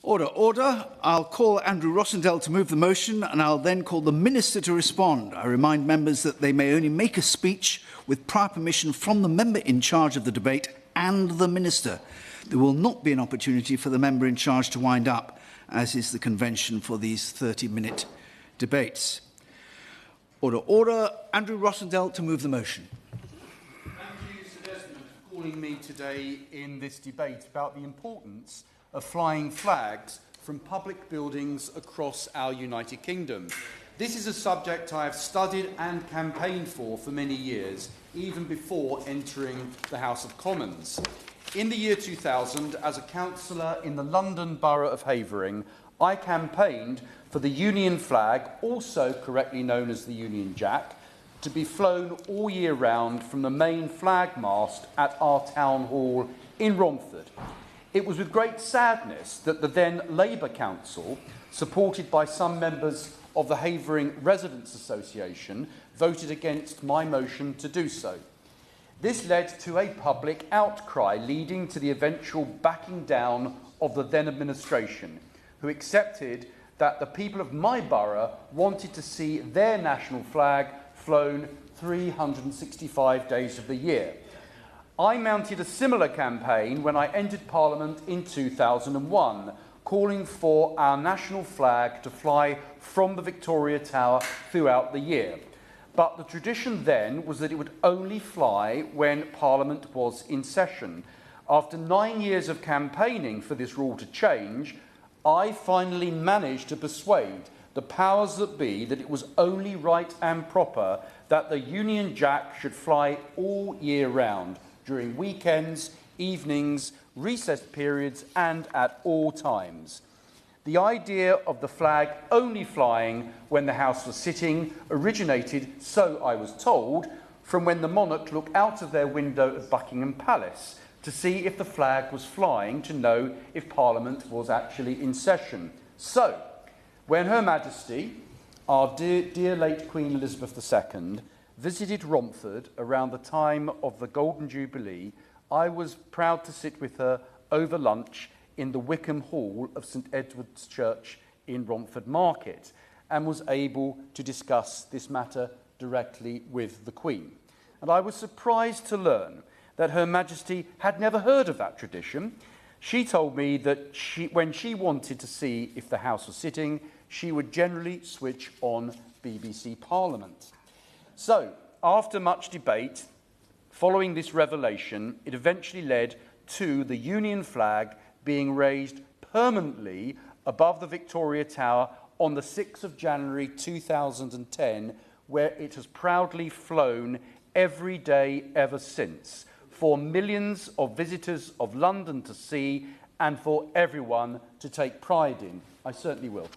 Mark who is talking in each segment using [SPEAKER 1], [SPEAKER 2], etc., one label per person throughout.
[SPEAKER 1] Order, order. I'll call Andrew Rosindell to move the motion, and I'll then call the Minister to respond. I remind members that they may only make a speech with prior permission from the member in charge of the debate and the Minister. There will not be an opportunity for the member in charge to wind up, as is the convention for these 30-minute debates. Order, order. Andrew Rosindell to move the motion.
[SPEAKER 2] Thank you, Sir Desmond, for calling me today in this debate about the importance of flying flags from public buildings across our United Kingdom. This is a subject I have studied and campaigned for many years, even before entering the House of Commons. In the year 2000, as a councillor in the London Borough of Havering, I campaigned for the Union flag, also correctly known as the Union Jack, to be flown all year round from the main flag mast at our town hall in Romford. It was with great sadness that the then Labour Council, supported by some members of the Havering Residents Association, voted against my motion to do so. This led to a public outcry, leading to the eventual backing down of the then administration, who accepted that the people of my borough wanted to see their national flag flown 365 days of the year. I mounted a similar campaign when I entered Parliament in 2001, calling for our national flag to fly from the Victoria Tower throughout the year. But the tradition then was that it would only fly when Parliament was in session. After 9 years of campaigning for this rule to change, I finally managed to persuade the powers that be that it was only right and proper that the Union Jack should fly all year round, during weekends, evenings, recess periods, and at all times. The idea of the flag only flying when the House was sitting originated, so I was told, from when the monarch looked out of their window at Buckingham Palace to see if the flag was flying, to know if Parliament was actually in session. So, when Her Majesty, our dear late Queen Elizabeth II, visited Romford around the time of the Golden Jubilee, I was proud to sit with her over lunch in the Wickham Hall of St Edward's Church in Romford Market, and was able to discuss this matter directly with the Queen. And I was surprised to learn that Her Majesty had never heard of that tradition. She told me that when she wanted to see if the House was sitting, she would generally switch on BBC Parliament. So, after much debate, following this revelation, it eventually led to the Union flag being raised permanently above the Victoria Tower on the 6th of January 2010, where it has proudly flown every day ever since, for millions of visitors of London to see and for everyone to take pride in. I certainly will.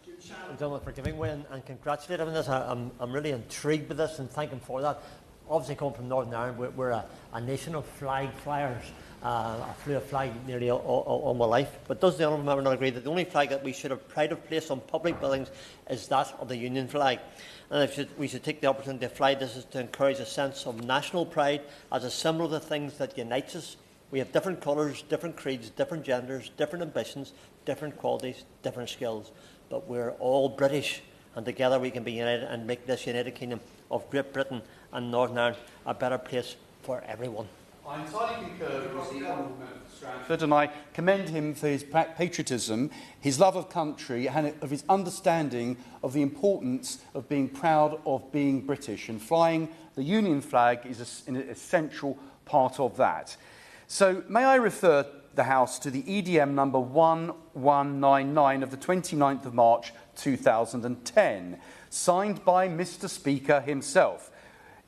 [SPEAKER 3] Gentlemen, for giving way and congratulate him on this. I'm really intrigued with this and thank him for that. Obviously, coming from Northern Ireland, we're a nation of flag flyers. I flew a flag nearly all my life. But does the honourable member not agree that the only flag that we should have pride of place on public buildings is that of the Union flag? And we should take the opportunity to fly this to encourage a sense of national pride as a symbol of the things that unites us. We have different colours, different creeds, different genders, different ambitions, different qualities, different skills. But we're all British, and together we can be united and make this United Kingdom of Great Britain and Northern Ireland a better place for everyone.
[SPEAKER 2] I entirely concur with the Honourable Member for Stratford, and I commend him for his patriotism, his love of country, and of his understanding of the importance of being proud of being British. And flying the Union flag is an essential part of that. So, may I refer the House to the EDM number 1199 of the 29th of March 2010, signed by Mr. Speaker himself,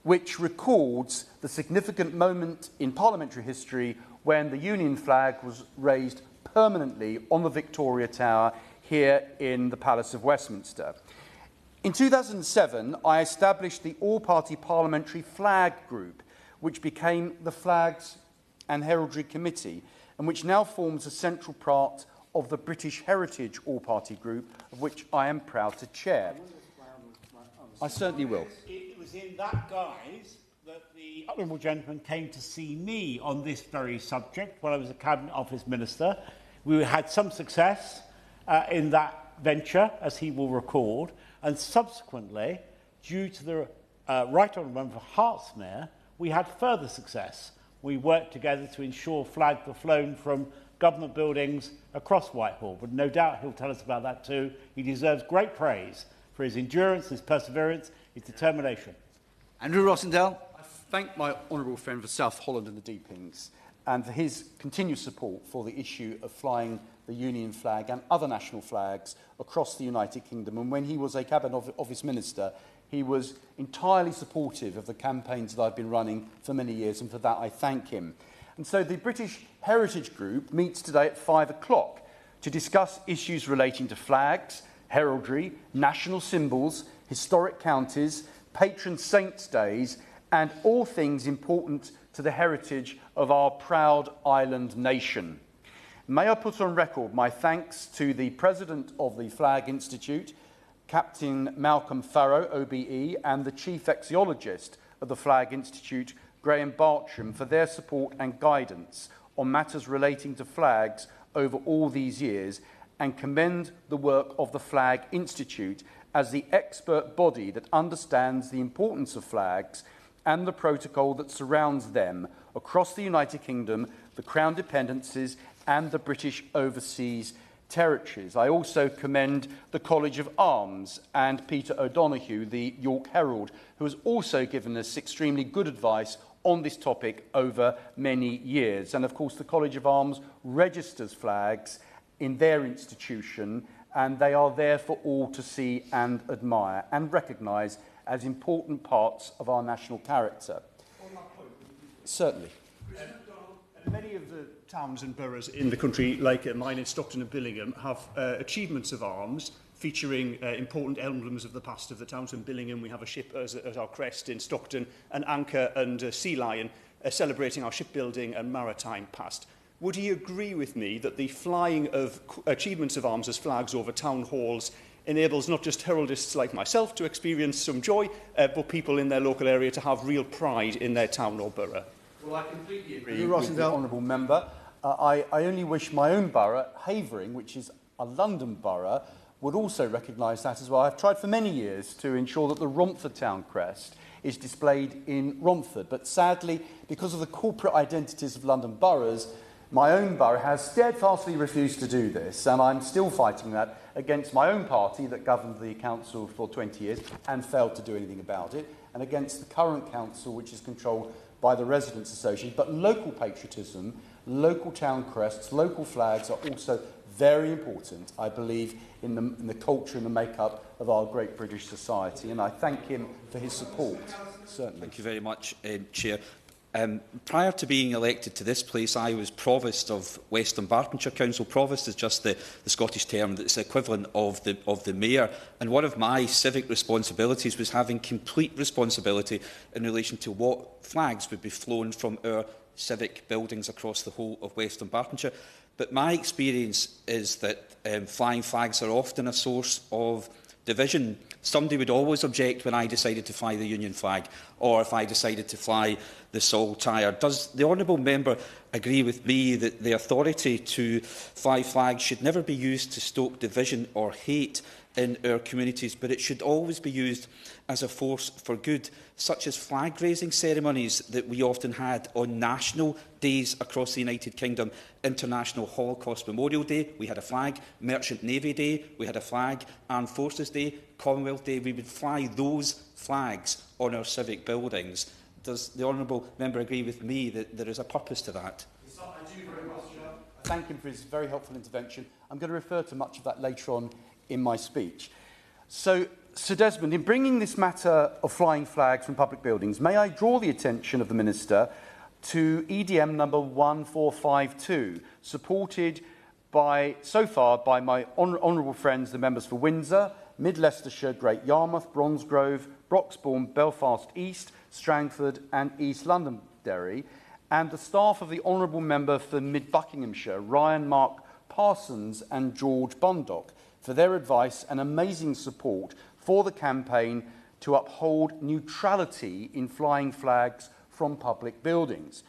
[SPEAKER 2] which records the significant moment in parliamentary history when the Union flag was raised permanently on the Victoria Tower here in the Palace of Westminster. In 2007, I established the All-Party Parliamentary Flag Group, which became the Flags and Heraldry Committee, and which now forms a central part of the British Heritage All-Party Group, of which I am proud to chair. I certainly will.
[SPEAKER 4] It was in that guise that the honourable gentleman came to see me on this very subject when I was a Cabinet Office Minister. We had some success, in that venture, as he will record, and subsequently, due to the Right Honourable Member for Hertsmere, we had further success. We worked together to ensure flags were flown from government buildings across Whitehall, but no doubt he'll tell us about that too. He deserves great praise for his endurance, his perseverance, his determination.
[SPEAKER 1] Andrew Rosindell.
[SPEAKER 2] I thank my honourable friend for South Holland and the Deepings and for his continued support for the issue of flying the Union flag and other national flags across the United Kingdom. And when he was a Cabinet Office Minister, he was entirely supportive of the campaigns that I've been running for many years, and for that I thank him. And so the British Heritage Group meets today at 5 o'clock to discuss issues relating to flags, heraldry, national symbols, historic counties, patron saints' days, and all things important to the heritage of our proud island nation. May I put on record my thanks to the President of the Flag Institute, Captain Malcolm Farrow, OBE, and the Chief Axiologist of the Flag Institute, Graham Bartram, for their support and guidance on matters relating to flags over all these years, and commend the work of the Flag Institute as the expert body that understands the importance of flags and the protocol that surrounds them across the United Kingdom, the Crown Dependencies, and the British Overseas Territories. I also commend the College of Arms and Peter O'Donoghue, the York Herald, who has also given us extremely good advice on this topic over many years. And of course, the College of Arms registers flags in their institution, and they are there for all to see and admire and recognise as important parts of our national character. Certainly.
[SPEAKER 5] Many of the towns and boroughs in the country, like mine in Stockton and Billingham, have achievements of arms featuring important emblems of the past of the towns. In Billingham, we have a ship as our crest. In Stockton, an anchor and a sea lion celebrating our shipbuilding and maritime past. Would he agree with me that the flying of achievements of arms as flags over town halls enables not just heraldists like myself to experience some joy, but people in their local area to have real pride in their town or borough?
[SPEAKER 2] Well, I completely agree with the honourable member. I only wish my own borough, Havering, which is a London borough, would also recognise that as well. I've tried for many years to ensure that the Romford town crest is displayed in Romford, but sadly, because of the corporate identities of London boroughs, my own borough has steadfastly refused to do this, and I'm still fighting that against my own party that governed the council for 20 years and failed to do anything about it, and against the current council, which is controlled by the Residents' Association. But local patriotism, local town crests, local flags are also very important, I believe, in the culture and the makeup of our great British society, and I thank him for his support, certainly.
[SPEAKER 6] Thank you very much, Chair. Prior to being elected to this place, I was Provost of West Dunbartonshire Council. Provost is just the Scottish term that's equivalent of the Mayor. And one of my civic responsibilities was having complete responsibility in relation to what flags would be flown from our civic buildings across the whole of West Dunbartonshire. But my experience is that flying flags are often a source of division. Somebody would always object when I decided to fly the Union flag, or if I decided to fly the Saltire. Does the honourable member agree with me that the authority to fly flags should never be used to stoke division or hate in our communities, but it should always be used as a force for good, such as flag-raising ceremonies that we often had on national days across the United Kingdom? International Holocaust Memorial Day, we had a flag. Merchant Navy Day, we had a flag. Armed Forces Day, Commonwealth Day, we would fly those flags on our civic buildings. Does the honourable member agree with me that there is a purpose to that?
[SPEAKER 2] I do very much. Thank him for his very helpful intervention. I'm going to refer to much of that later on in my speech. So, Sir Desmond, in bringing this matter of flying flags from public buildings, may I draw the attention of the Minister to EDM number 1452, supported so far by my honourable friends, the members for Windsor, Mid Leicestershire, Great Yarmouth, Bromsgrove, Broxbourne, Belfast East, Strangford and East Londonderry, and the staff of the honourable member for Mid Buckinghamshire, Ryan Mark Parsons and George Bundock, for their advice and amazing support for the campaign to uphold neutrality in flying flags from public buildings.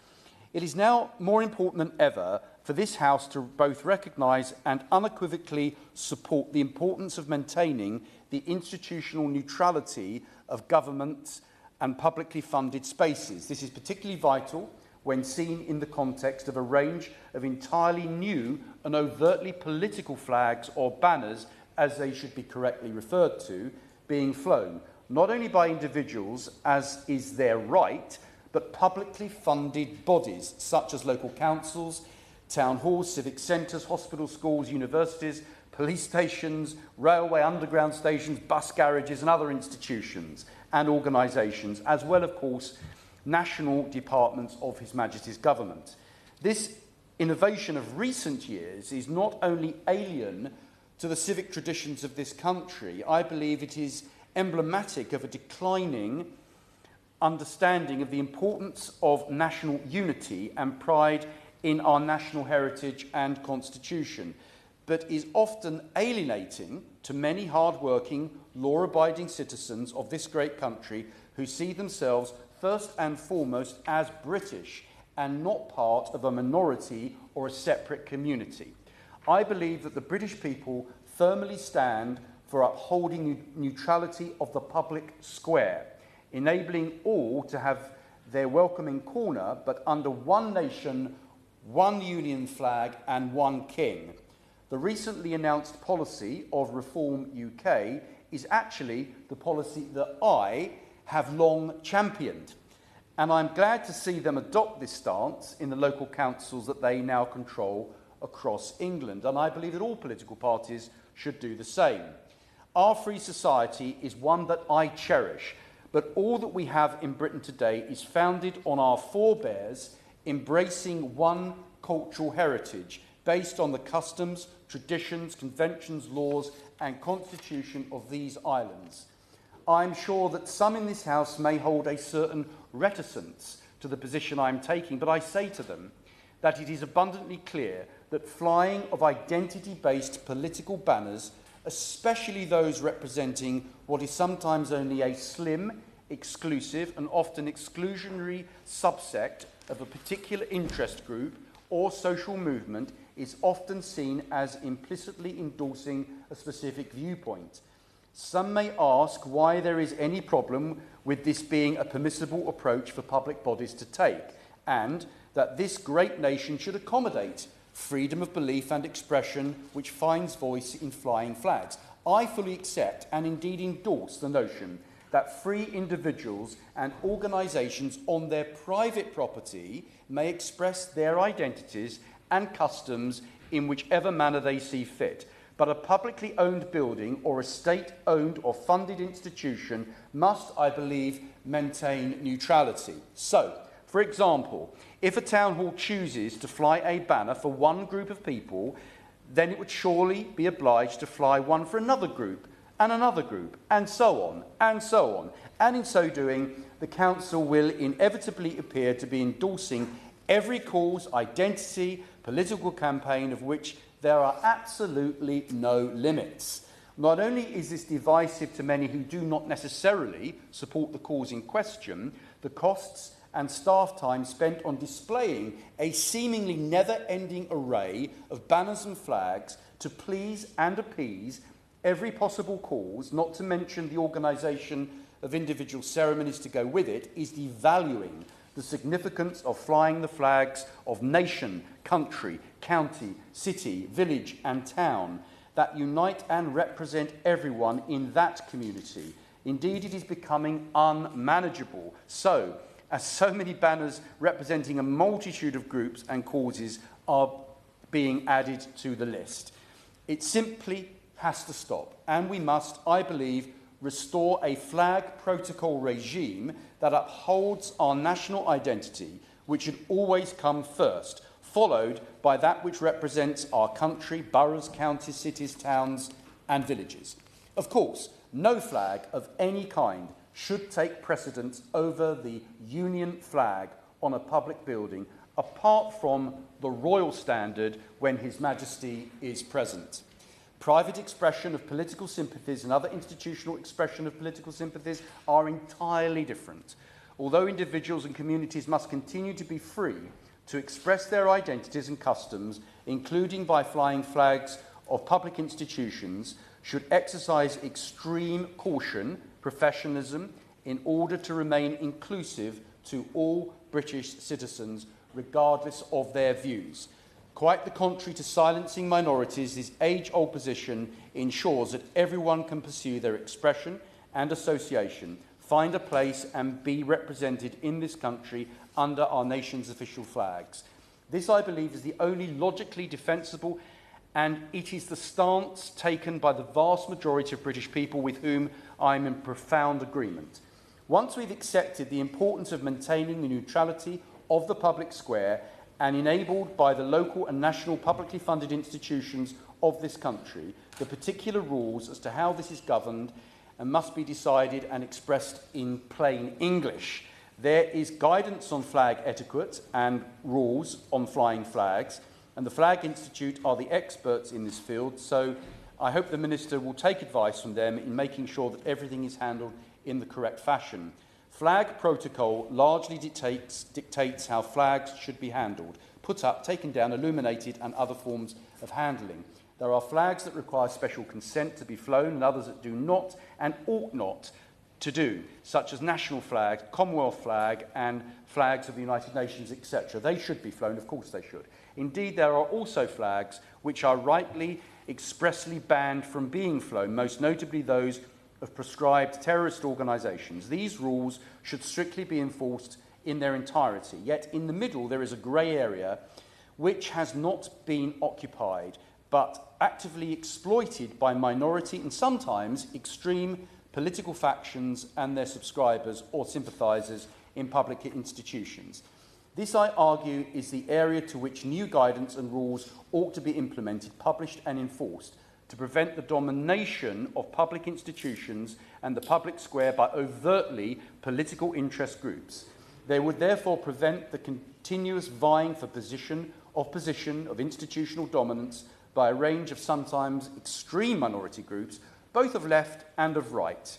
[SPEAKER 2] It is now more important than ever for for this House to both recognise and unequivocally support the importance of maintaining the institutional neutrality of governments and publicly funded spaces. This is particularly vital when seen in the context of a range of entirely new and overtly political flags or banners, as they should be correctly referred to, being flown, not only by individuals, as is their right, but publicly funded bodies, such as local councils, town halls, civic centres, hospitals, schools, universities, police stations, railway underground stations, bus garages and other institutions and organisations, as well, of course, national departments of His Majesty's government. This innovation of recent years is not only alien to the civic traditions of this country, I believe it is emblematic of a declining understanding of the importance of national unity and pride in our national heritage and constitution, but is often alienating to many hard-working, law-abiding citizens of this great country who see themselves first and foremost as British and not part of a minority or a separate community. I believe that the British people firmly stand for upholding neutrality of the public square, enabling all to have their welcoming corner, but under one nation, one union flag and one king. The recently announced policy of Reform UK is actually the policy that I have long championed. And I'm glad to see them adopt this stance in the local councils that they now control across England. And I believe that all political parties should do the same. Our free society is one that I cherish, but all that we have in Britain today is founded on our forebears embracing one cultural heritage based on the customs, traditions, conventions, laws and constitution of these islands. I'm sure that some in this House may hold a certain reticence to the position I'm taking, but I say to them that it is abundantly clear that flying of identity-based political banners, especially those representing what is sometimes only a slim, exclusive and often exclusionary subsect of a particular interest group or social movement, is often seen as implicitly endorsing a specific viewpoint. Some may ask why there is any problem with this being a permissible approach for public bodies to take, and that this great nation should accommodate freedom of belief and expression which finds voice in flying flags. I fully accept and indeed endorse the notion that free individuals and organisations on their private property may express their identities and customs in whichever manner they see fit. But a publicly owned building or a state-owned or funded institution must, I believe, maintain neutrality. So, for example, if a town hall chooses to fly a banner for one group of people, then it would surely be obliged to fly one for another group, and so on, and so on. And in so doing, the council will inevitably appear to be endorsing every cause, identity, political campaign of which there are absolutely no limits. Not only is this divisive to many who do not necessarily support the cause in question, the costs and staff time spent on displaying a seemingly never-ending array of banners and flags to please and appease every possible cause, not to mention the organisation of individual ceremonies to go with it, is devaluing the significance of flying the flags of nation, country, county, city, village and town that unite and represent everyone in that community. Indeed, it is becoming unmanageable. So, as so many banners representing a multitude of groups and causes are being added to the list, it simply has to stop. And we must, I believe, restore a flag protocol regime that upholds our national identity, which should always come first, followed by that which represents our country, boroughs, counties, cities, towns and villages. Of course, no flag of any kind should take precedence over the Union flag on a public building, apart from the royal standard when His Majesty is present. Private expression of political sympathies and other institutional expression of political sympathies are entirely different. Although individuals and communities must continue to be free to express their identities and customs, including by flying flags of public institutions, should exercise extreme caution, professionalism, in order to remain inclusive to all British citizens, regardless of their views. Quite the contrary to silencing minorities, this age-old position ensures that everyone can pursue their expression and association, find a place and be represented in this country under our nation's official flags. This, I believe, is the only logically defensible, and it is the stance taken by the vast majority of British people with whom I am in profound agreement. Once we've accepted the importance of maintaining the neutrality of the public square and enabled by the local and national publicly funded institutions of this country, the particular rules as to how this is governed and must be decided and expressed in plain English. There is guidance on flag etiquette and rules on flying flags, and the Flag Institute are the experts in this field, so I hope the Minister will take advice from them in making sure that everything is handled in the correct fashion. Flag protocol largely dictates how flags should be handled, put up, taken down, illuminated, and other forms of handling. There are flags that require special consent to be flown and others that do not and ought not to do, such as national flag, Commonwealth flag, and flags of the United Nations, etc. They should be flown, of course they should. Indeed, there are also flags which are rightly expressly banned from being flown, most notably those of proscribed terrorist organisations. These rules should strictly be enforced in their entirety. Yet in the middle there is a grey area which has not been occupied but actively exploited by minority and sometimes extreme political factions and their subscribers or sympathisers in public institutions. This, I argue, is the area to which new guidance and rules ought to be implemented, published and enforced, to prevent the domination of public institutions and the public square by overtly political interest groups. They would therefore prevent the continuous vying for position of institutional dominance by a range of sometimes extreme minority groups, both of left and of right,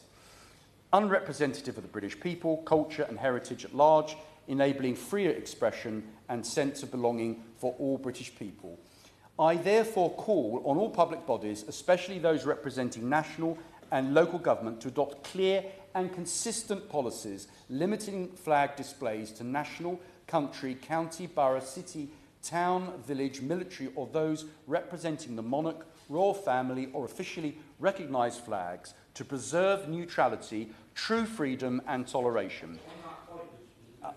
[SPEAKER 2] unrepresentative of the British people, culture and heritage at large, enabling freer expression and sense of belonging for all British people. I therefore call on all public bodies, especially those representing national and local government, to adopt clear and consistent policies limiting flag displays to national, country, county, borough, city, town, village, military, or those representing the monarch, royal family, or officially recognised flags, to preserve neutrality, true freedom and toleration.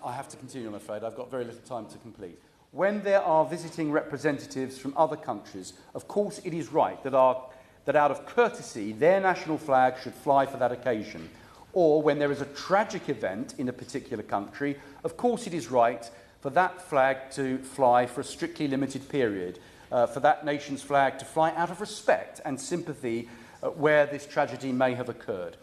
[SPEAKER 2] I have to continue, I'm afraid. I've got very little time to complete. When there are visiting representatives from other countries, of course it is right that out of courtesy their national flag should fly for that occasion. Or when there is a tragic event in a particular country, of course it is right for that flag to fly for a strictly limited period, for that nation's flag to fly out of respect and sympathy where this tragedy may have occurred.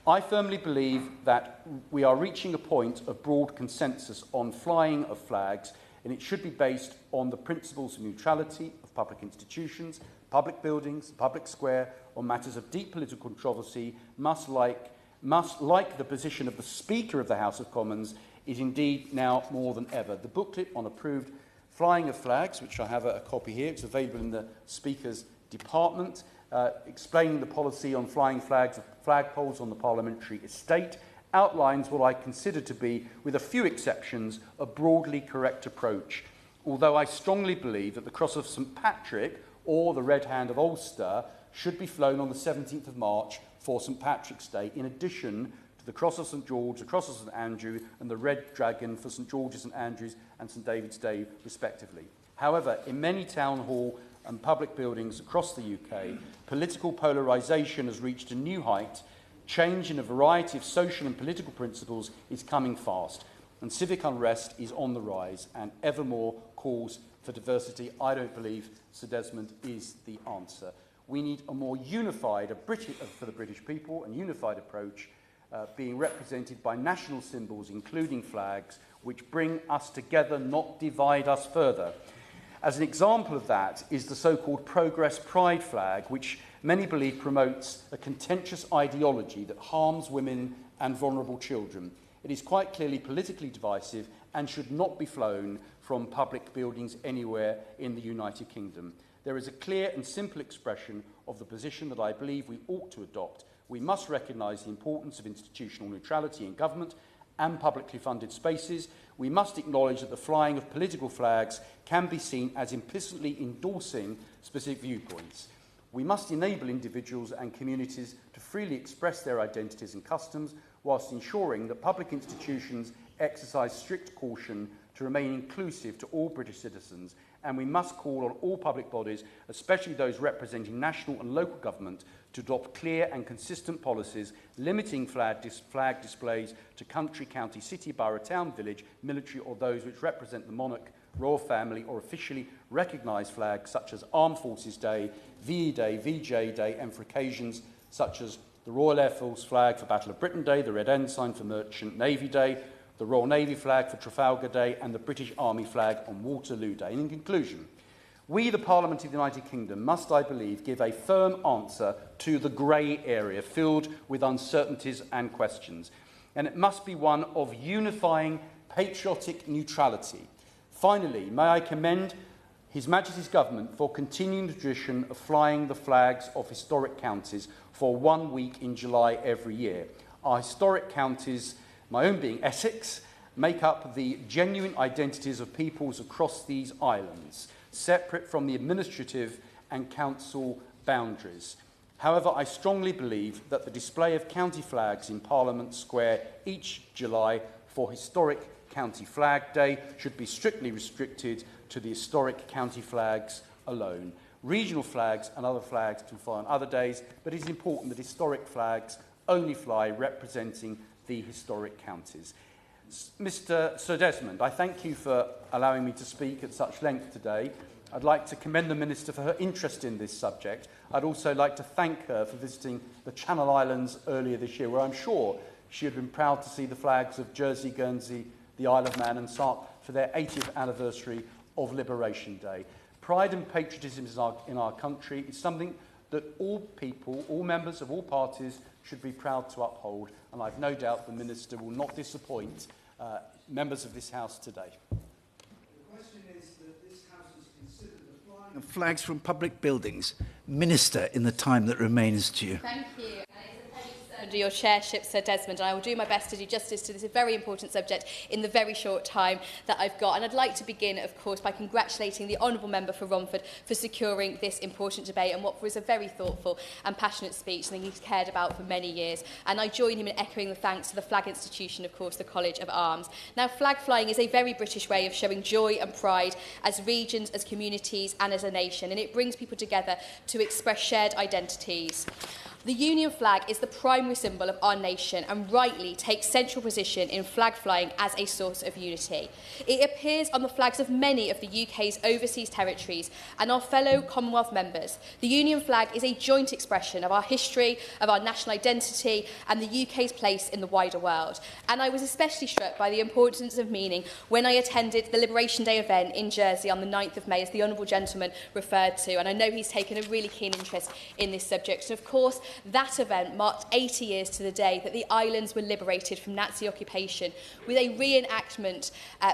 [SPEAKER 2] I firmly believe that we are reaching a point of broad consensus on flying of flags, and it should be based on the principles of neutrality of public institutions, public buildings, public square, on matters of deep political controversy, must, like the position of the Speaker of the House of Commons, is indeed now more than ever. The booklet on approved flying of flags, which I have a copy here, it's available in the Speaker's department, explaining the policy on flying flags of flagpoles on the parliamentary estate, outlines what I consider to be, with a few exceptions, a broadly correct approach. Although I strongly believe that the Cross of St Patrick or the Red Hand of Ulster should be flown on the 17th of March for St Patrick's Day, in addition to the Cross of St George, the Cross of St Andrew and the Red Dragon for St George's, St Andrews and St David's Day, respectively. However, in many town hall and public buildings across the UK, political polarisation has reached a new height. Change in a variety of social and political principles is coming fast, and civic unrest is on the rise, and ever more calls for diversity. I don't believe, Sir Desmond, is the answer. We need a more unified, for the British people, and unified approach being represented by national symbols, including flags, which bring us together, not divide us further. As an example of that is the so-called Progress Pride flag, which many believe promotes a contentious ideology that harms women and vulnerable children. It is quite clearly politically divisive and should not be flown from public buildings anywhere in the United Kingdom. There is a clear and simple expression of the position that I believe we ought to adopt. We must recognise the importance of institutional neutrality in government and publicly funded spaces. We must acknowledge that the flying of political flags can be seen as implicitly endorsing specific viewpoints. We must enable individuals and communities to freely express their identities and customs, whilst ensuring that public institutions exercise strict caution to remain inclusive to all British citizens. And we must call on all public bodies, especially those representing national and local government, to adopt clear and consistent policies limiting flag displays to country, county, city, borough, town, village, military, or those which represent the monarch, royal family, or officially recognised flags such as Armed Forces Day, VE Day, VJ Day, and for occasions such as the Royal Air Force flag for Battle of Britain Day, the Red Ensign for Merchant Navy Day, the Royal Navy flag for Trafalgar Day, and the British Army flag on Waterloo Day. And in conclusion, we, the Parliament of the United Kingdom, must, I believe, give a firm answer to the grey area filled with uncertainties and questions. And it must be one of unifying patriotic neutrality. Finally, may I commend His Majesty's Government for continuing the tradition of flying the flags of historic counties for 1 week in July every year. Our historic counties, my own being Essex, make up the genuine identities of peoples across these islands, separate from the administrative and council boundaries. However, I strongly believe that the display of county flags in Parliament Square each July for Historic County Flag Day should be strictly restricted to the historic county flags alone. Regional flags and other flags can fly on other days, but it is important that historic flags only fly representing the historic counties. Mr. Sir Desmond, I thank you for allowing me to speak at such length today. I'd like to commend the Minister for her interest in this subject. I'd also like to thank her for visiting the Channel Islands earlier this year, where I'm sure she would have been proud to see the flags of Jersey, Guernsey, the Isle of Man and Sark for their 80th anniversary of Liberation Day. Pride and patriotism in our country is something that all people, all members of all parties should be proud to uphold, and I've no doubt the Minister will not disappoint members of this House today.
[SPEAKER 1] The question is that this House has considered the flying of flags from public buildings. Minister, in the time that remains to you.
[SPEAKER 7] Thank you. Under your chairship, Sir Desmond, and I will do my best to do justice to this very important subject in the very short time that I've got. And I'd like to begin, of course, by congratulating the Honourable Member for Romford for securing this important debate and what was a very thoughtful and passionate speech, something he's cared about for many years. And I join him in echoing the thanks to the flag institution, of course, the College of Arms. Now, flag flying is a very British way of showing joy and pride as regions, as communities and as a nation, and it brings people together to express shared identities. The Union flag is the primary symbol of our nation and rightly takes central position in flag flying as a source of unity. It appears on the flags of many of the UK's overseas territories and our fellow Commonwealth members. The Union flag is a joint expression of our history, of our national identity and the UK's place in the wider world. And I was especially struck by the importance of meaning when I attended the Liberation Day event in Jersey on the 9th of May, as the Honourable Gentleman referred to. And I know he's taken a really keen interest in this subject. And of course, that event marked 80 years to the day that the islands were liberated from Nazi occupation, with a reenactment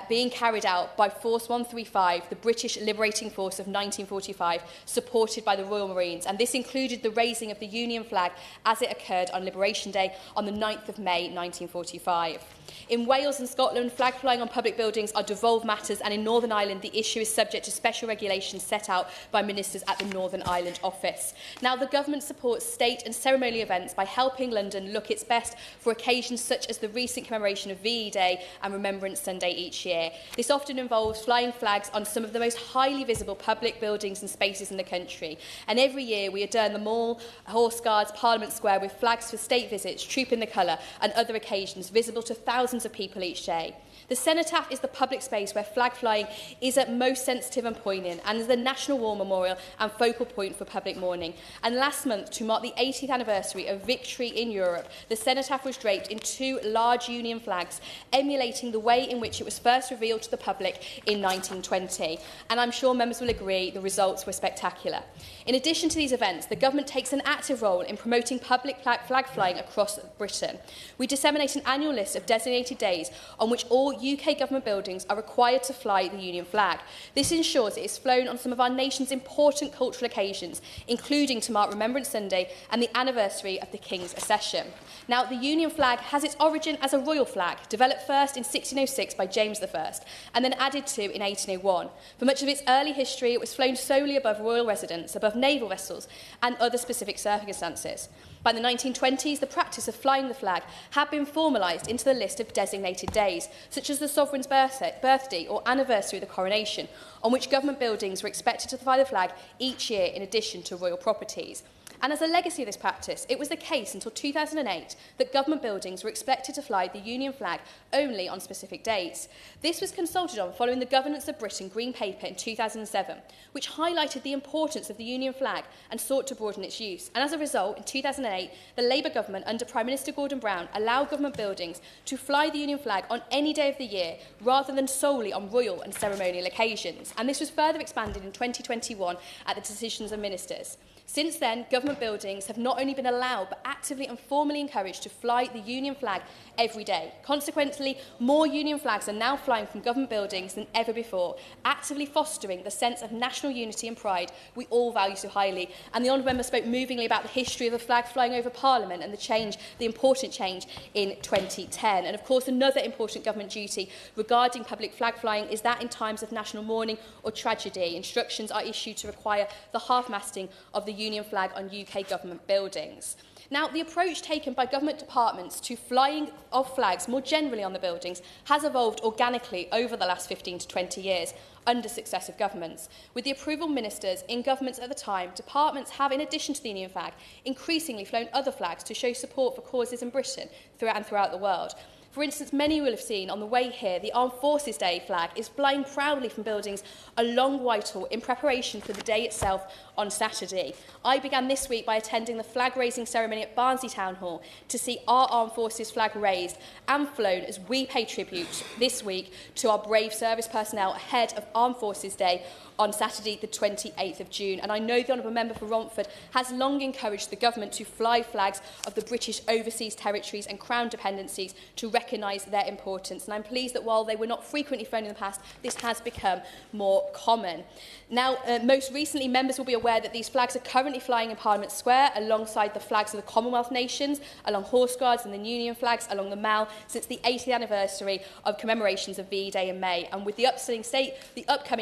[SPEAKER 7] being carried out by Force 135, the British Liberating Force of 1945, supported by the Royal Marines. And this included the raising of the Union flag as it occurred on Liberation Day on the 9th of May 1945. In Wales and Scotland, flag flying on public buildings are devolved matters, and in Northern Ireland, the issue is subject to special regulations set out by ministers at the Northern Ireland office. Now, the government supports state and ceremonial events by helping London look its best for occasions such as the recent commemoration of VE Day and Remembrance Sunday each year. This often involves flying flags on some of the most highly visible public buildings and spaces in the country. And every year we adorn the Mall, Horse Guards, Parliament Square with flags for state visits, Troop in the Colour and other occasions visible to thousands of people each day. The cenotaph is the public space where flag flying is at most sensitive and poignant, and is the National War Memorial and focal point for public mourning. And last month, to mark the 80th anniversary of victory in Europe, the cenotaph was draped in 2 large Union flags, emulating the way in which it was first revealed to the public in 1920. And I'm sure members will agree the results were spectacular. In addition to these events, the government takes an active role in promoting public flag flying across Britain. We disseminate an annual list of designated days on which all UK government buildings are required to fly the Union flag. This ensures it is flown on some of our nation's important cultural occasions, including to mark Remembrance Sunday and the anniversary of the King's accession. Now, the Union flag has its origin as a royal flag, developed first in 1606 by James I and then added to in 1801. For much of its early history, it was flown solely above royal residence, above naval vessels and other specific circumstances. By the 1920s, the practice of flying the flag had been formalised into the list of designated days, such as the sovereign's birthday or anniversary of the coronation, on which government buildings were expected to fly the flag each year in addition to royal properties. And as a legacy of this practice, it was the case until 2008 that government buildings were expected to fly the Union flag only on specific dates. This was consulted on following the Governance of Britain Green Paper in 2007, which highlighted the importance of the Union flag and sought to broaden its use. And as a result, in 2008, the Labour government under Prime Minister Gordon Brown allowed government buildings to fly the Union flag on any day of the year rather than solely on royal and ceremonial occasions. And this was further expanded in 2021 at the decisions of ministers. Since then, government buildings have not only been allowed but actively and formally encouraged to fly the Union flag every day. Consequently, more Union flags are now flying from government buildings than ever before, actively fostering the sense of national unity and pride we all value so highly. And the Honourable Member spoke movingly about the history of the flag flying over Parliament and the important change in 2010. And of course, another important government duty regarding public flag flying is that in times of national mourning or tragedy, instructions are issued to require the half-masting of the Union flag on UK government buildings. Now, the approach taken by government departments to flying of flags more generally on the buildings has evolved organically over the last 15 to 20 years under successive governments. With the approval ministers in governments at the time, departments have, in addition to the Union flag, increasingly flown other flags to show support for causes in Britain throughout the world. For instance, many will have seen on the way here the Armed Forces Day flag is flying proudly from buildings along Whitehall in preparation for the day itself on Saturday. I began this week by attending the flag-raising ceremony at Barnsley Town Hall to see our Armed Forces flag raised and flown as we pay tribute this week to our brave service personnel ahead of Armed Forces Day on Saturday the 28th of June. And I know the Honourable Member for Romford has long encouraged the government to fly flags of the British overseas territories and Crown dependencies to recognise their importance. And I'm pleased that while they were not frequently flown in the past, this has become more common. Now, most recently, members will be aware that these flags are currently flying in Parliament Square alongside the flags of the Commonwealth nations, along Horse Guards and the Union flags along the Mall since the 80th anniversary of commemorations of VE Day in May. And with the upcoming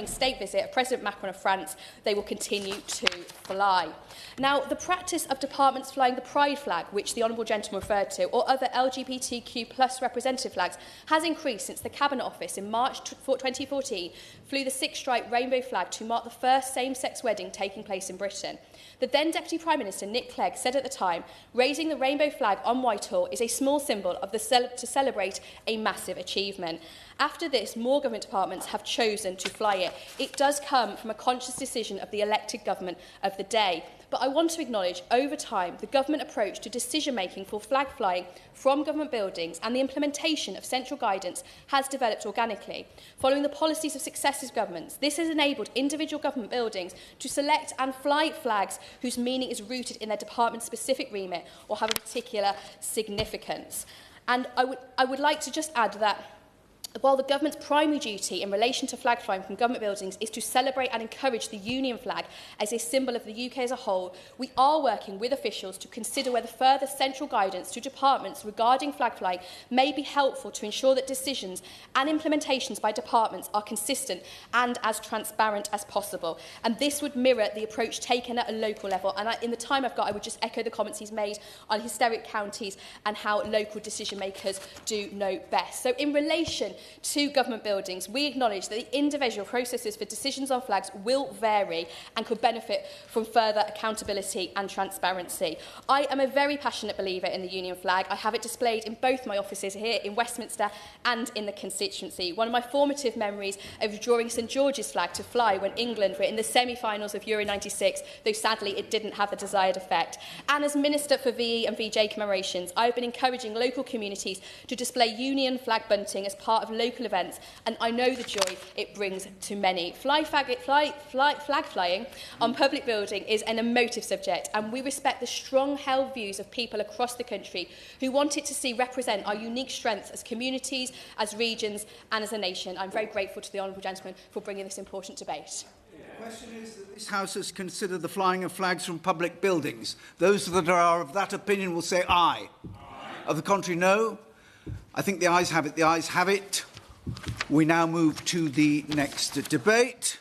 [SPEAKER 7] state visit of President Macron of France, they will continue to fly. Now, the practice of departments flying the Pride flag, which the Honourable Gentleman referred to, or other LGBTQ+ representative flags, has increased since the Cabinet Office in March 2014 flew the six-stripe rainbow flag to mark the first same-sex wedding taking place in Britain. The then Deputy Prime Minister, Nick Clegg, said at the time, raising the rainbow flag on Whitehall is a small symbol of to celebrate a massive achievement. After this, more government departments have chosen to fly it. It does come from a conscious decision of the elected government of the day. But I want to acknowledge, over time, the government approach to decision-making for flag flying from government buildings and the implementation of central guidance has developed organically. Following the policies of successive governments, this has enabled individual government buildings to select and fly flags whose meaning is rooted in their department's specific remit or have a particular significance. And I would like to just add that while the government's primary duty in relation to flag flying from government buildings is to celebrate and encourage the Union flag as a symbol of the UK as a whole, we are working with officials to consider whether further central guidance to departments regarding flag flying may be helpful to ensure that decisions and implementations by departments are consistent and as transparent as possible. And this would mirror the approach taken at a local level. And in the time I've got, I would just echo the comments he's made on historic counties and how local decision makers do know best. So in relation to government buildings, we acknowledge that the individual processes for decisions on flags will vary and could benefit from further accountability and transparency. I am a very passionate believer in the Union flag. I have it displayed in both my offices here in Westminster and in the constituency. One of my formative memories of drawing St George's flag to fly when England were in the semi-finals of Euro 96, though sadly it didn't have the desired effect. And as Minister for VE and VJ commemorations, I have been encouraging local communities to display Union flag bunting as part of local events, and I know the joy it brings to many. Flag flying on public building is an emotive subject, and we respect the strong held views of people across the country who want it to see represent our unique strengths as communities, as regions and as a nation. I'm very grateful to the honourable gentleman for bringing this important debate.
[SPEAKER 1] The question is that this House has considered the flying of flags from public buildings. Those that are of that opinion will say aye. Of the contrary, no. I think the ayes have it. The ayes have it. We now move to the next debate.